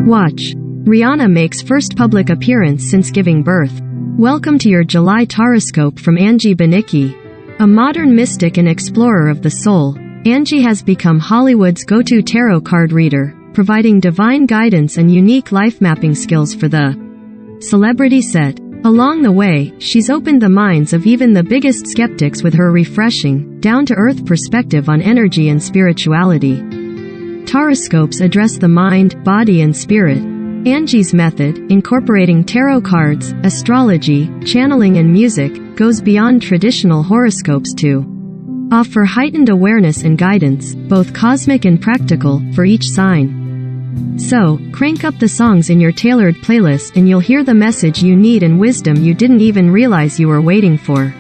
Watch. Rihanna makes first public appearance since giving birth. Welcome to your July Taroscope from Angie Benicki. A modern mystic and explorer of the soul, Angie has become Hollywood's go-to tarot card reader, providing divine guidance and unique life mapping skills for the celebrity set. Along the way, she's opened the minds of even the biggest skeptics with her refreshing, down-to-earth perspective on energy and spirituality. Taroscopes address the mind, body and spirit. Angie's method, incorporating tarot cards, astrology, channeling and music, goes beyond traditional horoscopes to offer heightened awareness and guidance, both cosmic and practical, for each sign. So, crank up the songs in your tailored playlist and you'll hear the message you need and wisdom you didn't even realize you were waiting for.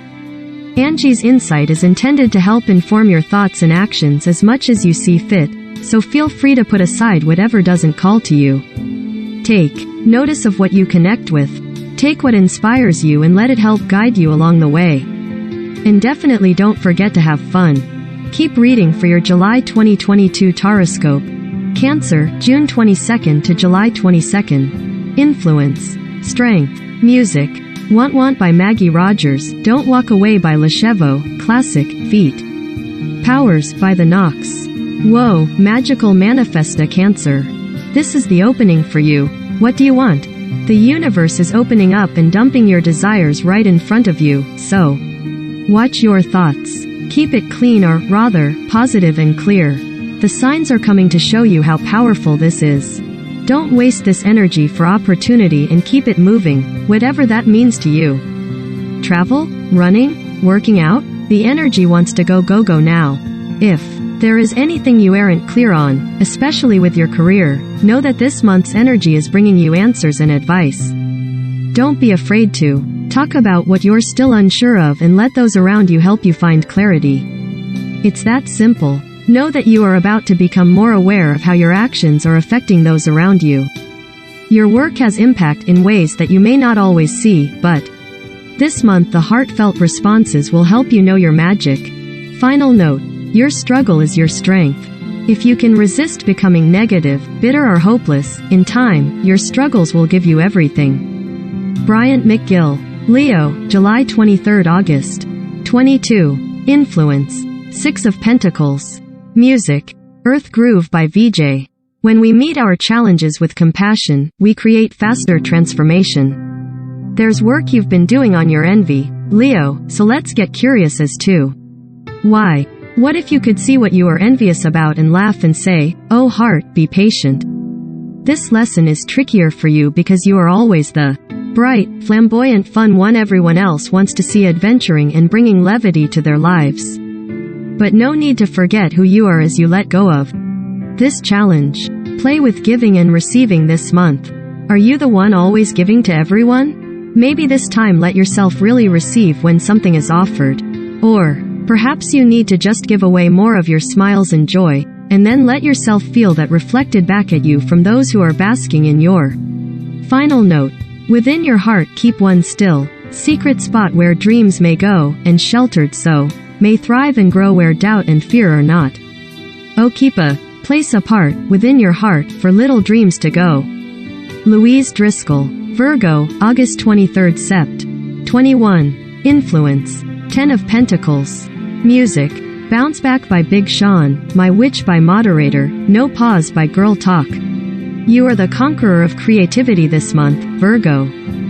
Angie's insight is intended to help inform your thoughts and actions as much as you see fit, so feel free to put aside whatever doesn't call to you. Take notice of what you connect with. Take what inspires you and let it help guide you along the way. And definitely don't forget to have fun. Keep reading for your July 2022 Taroscope. Cancer, June 22nd to July 22nd. Influence. Strength. Music. Want by Maggie Rogers, Don't Walk Away by Lechevo, Classic, Feet. Powers by The Knox. Whoa, Magical Manifesta Cancer. This is the opening for you. What do you want? The universe is opening up and dumping your desires right in front of you, so watch your thoughts. Keep it clean or, rather, positive and clear. The signs are coming to show you how powerful this is. Don't waste this energy for opportunity and keep it moving, whatever that means to you. Travel? Running? Working out? The energy wants to go now. If there is anything you aren't clear on, especially with your career, know that this month's energy is bringing you answers and advice. Don't be afraid to talk about what you're still unsure of and let those around you help you find clarity. It's that simple. Know that you are about to become more aware of how your actions are affecting those around you. Your work has impact in ways that you may not always see, but this month the heartfelt responses will help you know your magic. Final note. Your struggle is your strength. If you can resist becoming negative, bitter or hopeless, in time, your struggles will give you everything. Bryant McGill. Leo, July 23rd August. 22. Influence. 6 of Pentacles. Music. Earth Groove by VJ. When we meet our challenges with compassion, we create faster transformation. There's work you've been doing on your envy, Leo, so let's get curious as to why. What if you could see what you are envious about and laugh and say, "Oh heart, be patient." This lesson is trickier for you because you are always the bright, flamboyant fun one everyone else wants to see adventuring and bringing levity to their lives. But no need to forget who you are as you let go of this challenge. Play with giving and receiving this month. Are you the one always giving to everyone? Maybe this time let yourself really receive when something is offered. Or perhaps you need to just give away more of your smiles and joy, and then let yourself feel that reflected back at you from those who are basking in your final note. Within your heart keep one still, secret spot where dreams may go, and sheltered so may thrive and grow where doubt and fear are not. Oh, keep a place apart within your heart for little dreams to go. Louise Driscoll. Virgo, August 23rd Sept. 21. Influence. 10 of Pentacles. Music. Bounce Back by Big Sean, My Witch by Moderator, No Pause by Girl Talk. You are the conqueror of creativity this month, Virgo.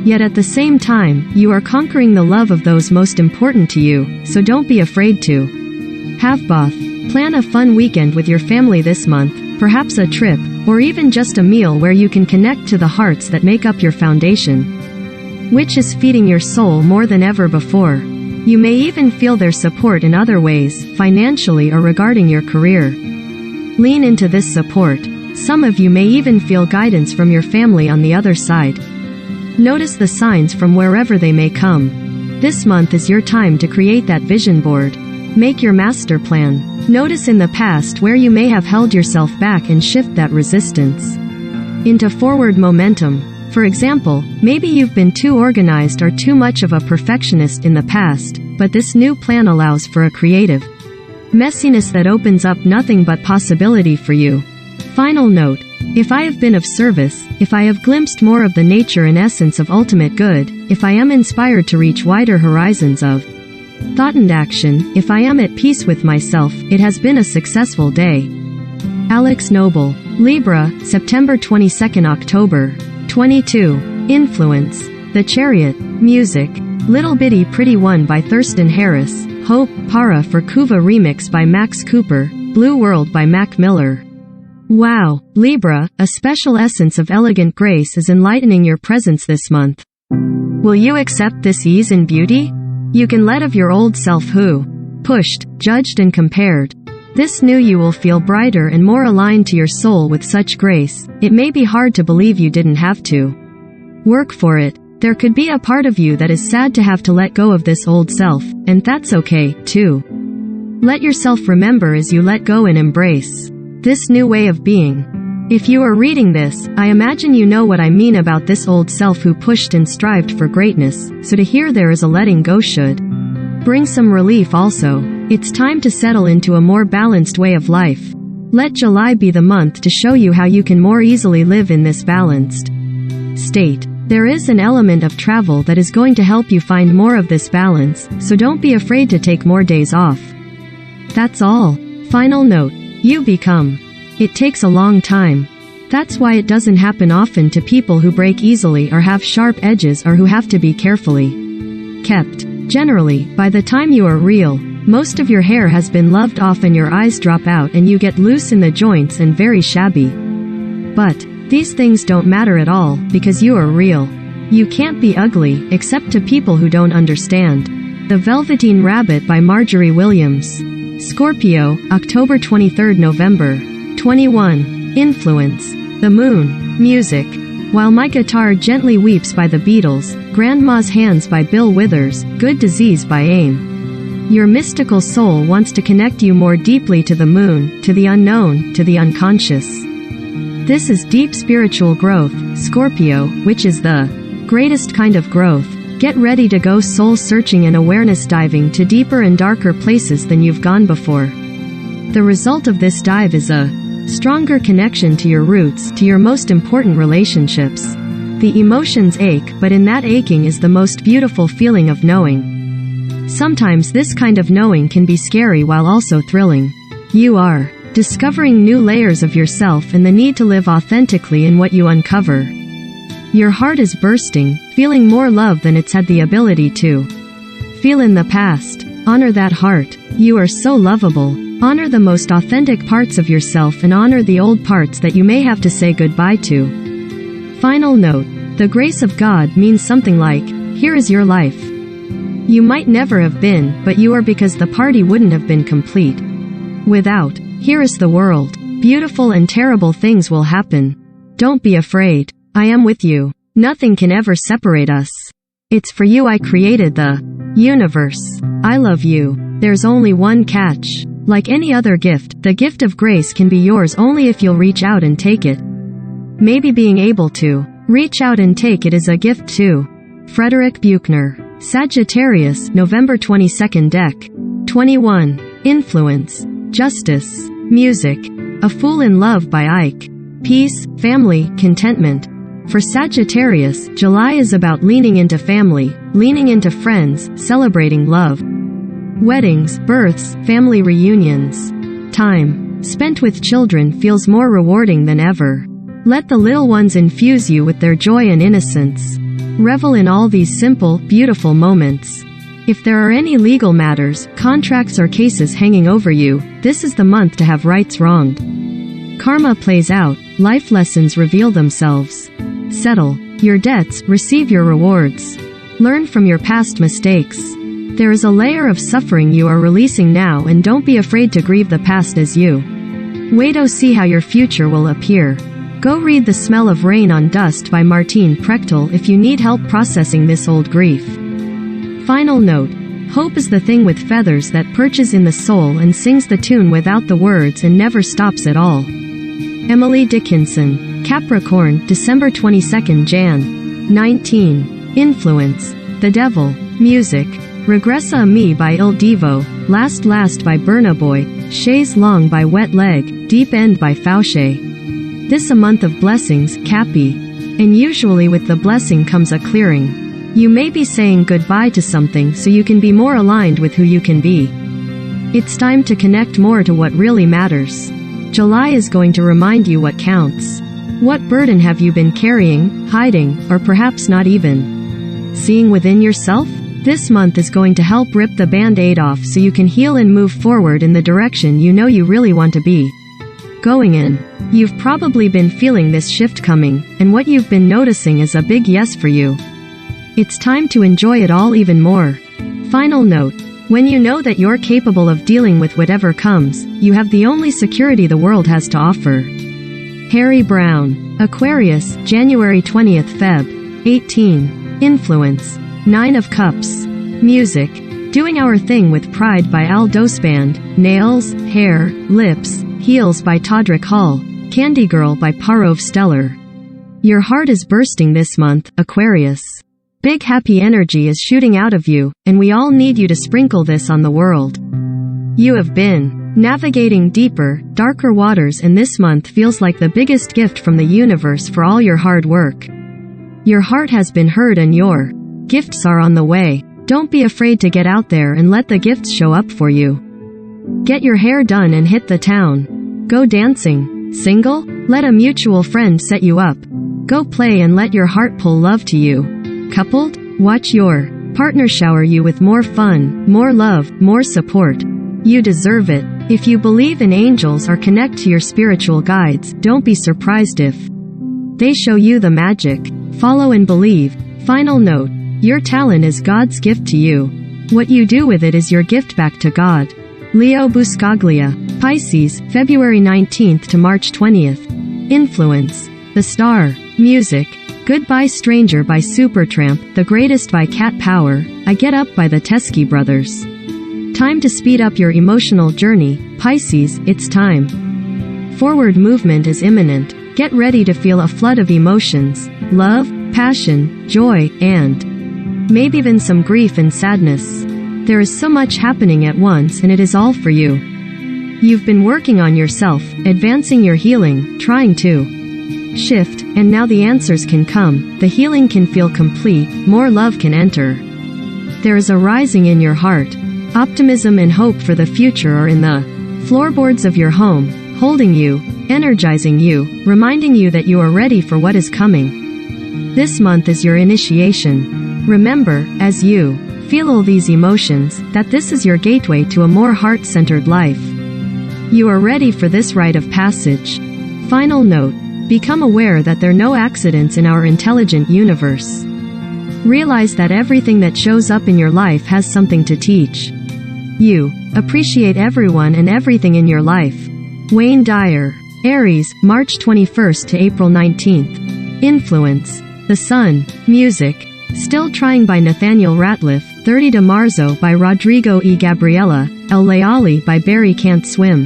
Yet at the same time, you are conquering the love of those most important to you, so don't be afraid to have both. Plan a fun weekend with your family this month, perhaps a trip, or even just a meal where you can connect to the hearts that make up your foundation, which is feeding your soul more than ever before. You may even feel their support in other ways, financially or regarding your career. Lean into this support. Some of you may even feel guidance from your family on the other side. Notice the signs from wherever they may come. This month is your time to create that vision board. Make your master plan. Notice in the past where you may have held yourself back and shift that resistance into forward momentum. For example, maybe you've been too organized or too much of a perfectionist in the past, but this new plan allows for a creative messiness that opens up nothing but possibility for you. Final note. If I have been of service, if I have glimpsed more of the nature and essence of ultimate good, if I am inspired to reach wider horizons of thought and action, if I am at peace with myself, it has been a successful day. Alex Noble. Libra, September 22, October 22. Influence. The Chariot. Music. Little Bitty Pretty One by Thurston Harris. Hope, Para for Kuva Remix by Max Cooper. Blue World by Mac Miller. Wow, Libra, a special essence of elegant grace is enlightening your presence this month. Will you accept this ease and beauty? You can let of your old self who pushed, judged and compared. This new you will feel brighter and more aligned to your soul with such grace. It may be hard to believe you didn't have to work for it. There could be a part of you that is sad to have to let go of this old self, and that's okay, too. Let yourself remember as you let go and embrace this new way of being. If you are reading this, I imagine you know what I mean about this old self who pushed and strived for greatness, so to hear there is a letting go should bring some relief also. It's time to settle into a more balanced way of life. Let July be the month to show you how you can more easily live in this balanced state. There is an element of travel that is going to help you find more of this balance, so don't be afraid to take more days off. That's all. Final note. You become. It takes a long time. That's why it doesn't happen often to people who break easily or have sharp edges or who have to be carefully kept. Generally, by the time you are real, most of your hair has been loved off and your eyes drop out and you get loose in the joints and very shabby. But these things don't matter at all, because you are real. You can't be ugly, except to people who don't understand. The Velveteen Rabbit by Marjorie Williams. Scorpio, October 23, November 21. Influence. The Moon. Music. While My Guitar Gently Weeps by the Beatles. Grandma's Hands by Bill Withers. Good Disease by AIM. Your mystical soul wants to connect you more deeply to the moon, to the unknown, to the unconscious. This is deep spiritual growth, Scorpio, which is the greatest kind of growth. Get ready to go soul-searching and awareness diving to deeper and darker places than you've gone before. The result of this dive is a stronger connection to your roots, to your most important relationships. The emotions ache, but in that aching is the most beautiful feeling of knowing. Sometimes this kind of knowing can be scary while also thrilling. You are discovering new layers of yourself and the need to live authentically in what you uncover. Your heart is bursting, feeling more love than it's had the ability to feel in the past. Honor that heart. You are so lovable. Honor the most authentic parts of yourself and honor the old parts that you may have to say goodbye to. Final note. The grace of God means something like, here is your life. You might never have been, but you are, because the party wouldn't have been complete without. Here is the world. Beautiful and terrible things will happen. Don't be afraid. I am with you. Nothing can ever separate us. It's for you I created the universe. I love you. There's only one catch. Like any other gift, the gift of grace can be yours only if you'll reach out and take it. Maybe being able to reach out and take it is a gift too. Frederick Buechner. Sagittarius, November 22nd Deck. 21. Influence. Justice. Music. A Fool in Love by Ike. Peace, family, contentment. For Sagittarius, July is about leaning into family, leaning into friends, celebrating love. Weddings, births, family reunions. Time spent with children feels more rewarding than ever. Let the little ones infuse you with their joy and innocence. Revel in all these simple, beautiful moments. If there are any legal matters, contracts or cases hanging over you, this is the month to have rights wronged. Karma plays out, life lessons reveal themselves. Settle your debts, receive your rewards. Learn from your past mistakes. There is a layer of suffering you are releasing now, and don't be afraid to grieve the past as you wait to see how your future will appear. Go read The Smell of Rain on Dust by Martine Prechtel if you need help processing this old grief. Final note. Hope is the thing with feathers that perches in the soul and sings the tune without the words and never stops at all. Emily Dickinson. Capricorn, December 22nd Jan. 19. Influence. The Devil. Music. Regressa a Me by Il Divo. Last by Burna Boy. Chaise Longue by Wet Leg. Deep End by Fauché. This a month of blessings, Cappy. And usually with the blessing comes a clearing. You may be saying goodbye to something so you can be more aligned with who you can be. It's time to connect more to what really matters. July is going to remind you what counts. What burden have you been carrying, hiding, or perhaps not even seeing within yourself? This month is going to help rip the band-aid off so you can heal and move forward in the direction you know you really want to be going in. You've probably been feeling this shift coming, and what you've been noticing is a big yes for you. It's time to enjoy it all even more. Final note. When you know that you're capable of dealing with whatever comes, you have the only security the world has to offer. Harry Brown. Aquarius, January 20th Feb. 18. Influence. 9 of Cups. Music. Doing Our Thing with Pride by Al Band. Nails, Hair, Lips, Heels by Todrick Hall. Candy Girl by Parov Stellar. Your heart is bursting this month, Aquarius. Big happy energy is shooting out of you, and we all need you to sprinkle this on the world. You have been navigating deeper, darker waters, and this month feels like the biggest gift from the universe for all your hard work. Your heart has been heard and your gifts are on the way. Don't be afraid to get out there and let the gifts show up for you. Get your hair done and hit the town. Go dancing. Single? Let a mutual friend set you up. Go play and let your heart pull love to you. Coupled? Watch your partner shower you with more fun, more love, more support. You deserve it. If you believe in angels or connect to your spiritual guides, don't be surprised if they show you the magic. Follow and believe. Final note. Your talent is God's gift to you. What you do with it is your gift back to God. Leo Buscaglia. Pisces, February 19th to March 20th. Influence. The Star. Music. Goodbye Stranger by Supertramp, The Greatest by Cat Power, I Get Up by the Teskey Brothers. Time to speed up your emotional journey, Pisces, it's time. Forward movement is imminent. Get ready to feel a flood of emotions, love, passion, joy, and maybe even some grief and sadness. There is so much happening at once and it is all for you. You've been working on yourself, advancing your healing, trying to shift, and now the answers can come, the healing can feel complete, more love can enter. There is a rising in your heart. Optimism and hope for the future are in the floorboards of your home, holding you, energizing you, reminding you that you are ready for what is coming. This month is your initiation. Remember, as you feel all these emotions, that this is your gateway to a more heart-centered life. You are ready for this rite of passage. Final note. Become aware that there are no accidents in our intelligent universe. Realize that everything that shows up in your life has something to teach. You appreciate everyone and everything in your life. Wayne Dyer. Aries, March 21st to April 19th. Influence. The Sun. Music. Still Trying by Nathaniel Ratliff. 30 de Marzo by Rodrigo E. Gabriela. El Leali by Barry Can't Swim.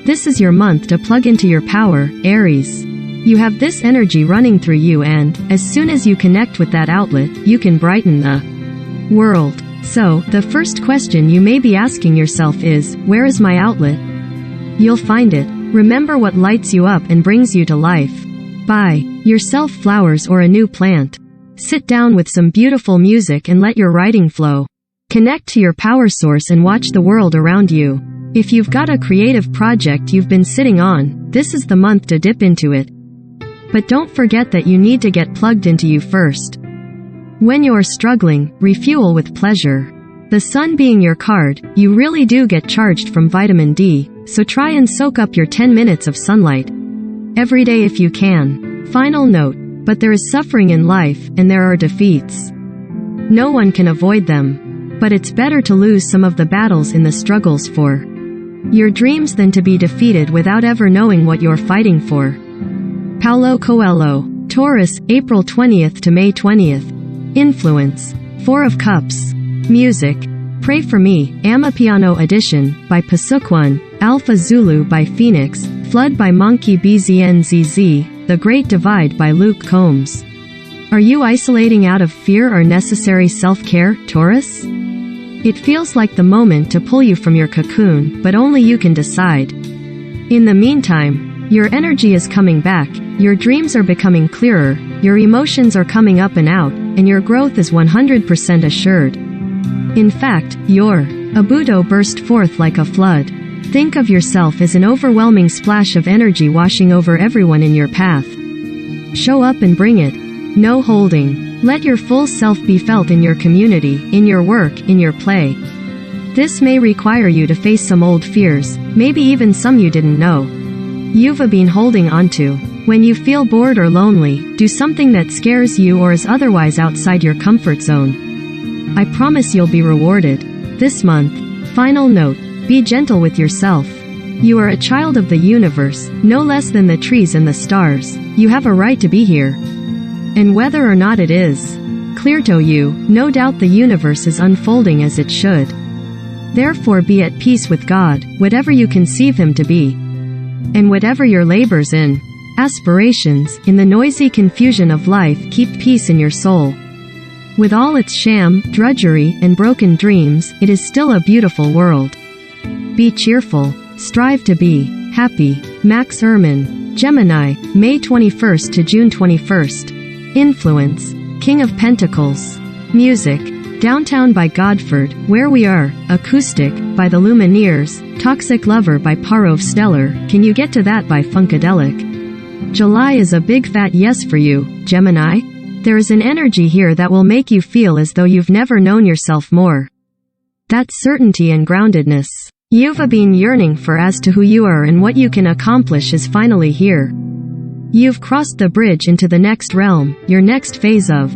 This is your month to plug into your power, Aries. You have this energy running through you, and as soon as you connect with that outlet, you can brighten the world. So, the first question you may be asking yourself is, where is my outlet? You'll find it. Remember what lights you up and brings you to life. Buy yourself flowers or a new plant. Sit down with some beautiful music and let your writing flow. Connect to your power source and watch the world around you. If you've got a creative project you've been sitting on, this is the month to dip into it. But don't forget that you need to get plugged into you first. When you're struggling, refuel with pleasure. The sun being your card, you really do get charged from vitamin D, so try and soak up your 10 minutes of sunlight every day if you can. Final note, but there is suffering in life, and there are defeats. No one can avoid them. But it's better to lose some of the battles in the struggles for your dreams than to be defeated without ever knowing what you're fighting for. Paulo Coelho. Taurus, April 20th to May 20th. Influence. 4 of Cups. Music. Pray for Me, Amapiano Edition, by Pasukwan, Alpha Zulu by Phoenix, Flood by Monkey BZNZZ, The Great Divide by Luke Combs. Are you isolating out of fear or necessary self-care, Taurus? It feels like the moment to pull you from your cocoon, but only you can decide. In the meantime, Your energy is coming back, your dreams are becoming clearer, your emotions are coming up and out, and your growth is 100% assured. In fact, your abuto burst forth like a flood. Think of yourself as an overwhelming splash of energy washing over everyone in your path. Show up and bring it. No holding. Let your full self be felt in your community, in your work, in your play. This may require you to face some old fears, maybe even some you didn't know you've been holding onto. When you feel bored or lonely, do something that scares you or is otherwise outside your comfort zone. I promise you'll be rewarded. This month. Final note. Be gentle with yourself. You are a child of the universe, no less than the trees and the stars. You have a right to be here. And whether or not it is clear to you, no doubt the universe is unfolding as it should. Therefore be at peace with God, whatever you conceive Him to be. And whatever your labors in, aspirations, in the noisy confusion of life, keep peace in your soul. With all its sham, drudgery, and broken dreams, it is still a beautiful world. Be cheerful. Strive to be happy. Max Ehrman. Gemini, May 21st to June 21st. Influence. King of Pentacles. Music. Downtown by Godford, Where We Are, Acoustic, by the Lumineers, Toxic Lover by Parov Stellar, Can You Get to That by Funkadelic. July is a big fat yes for you, Gemini. There is an energy here that will make you feel as though you've never known yourself more. That certainty and groundedness you've been yearning for as to who you are and what you can accomplish is finally here. You've crossed the bridge into the next realm, your next phase of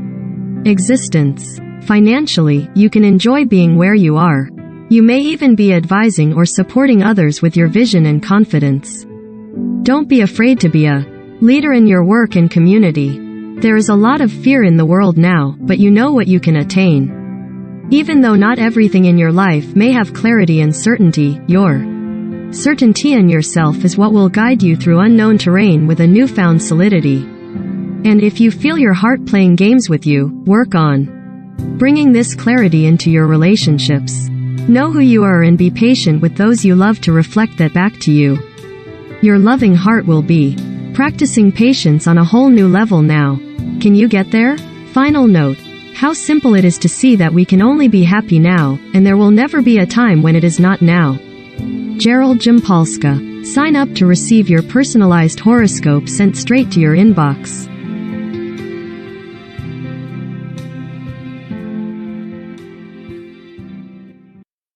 existence. Financially, you can enjoy being where you are. You may even be advising or supporting others with your vision and confidence. Don't be afraid to be a leader in your work and community. There is a lot of fear in the world now, but you know what you can attain. Even though not everything in your life may have clarity and certainty, your certainty in yourself is what will guide you through unknown terrain with a newfound solidity. And if you feel your heart playing games with you, work on bringing this clarity into your relationships. Know who you are and be patient with those you love to reflect that back to you. Your loving heart will be practicing patience on a whole new level now. Can you get there? Final note. How simple it is to see that we can only be happy now, and there will never be a time when it is not now. Gerald Jimpolska. Sign up to receive your personalized horoscope sent straight to your inbox.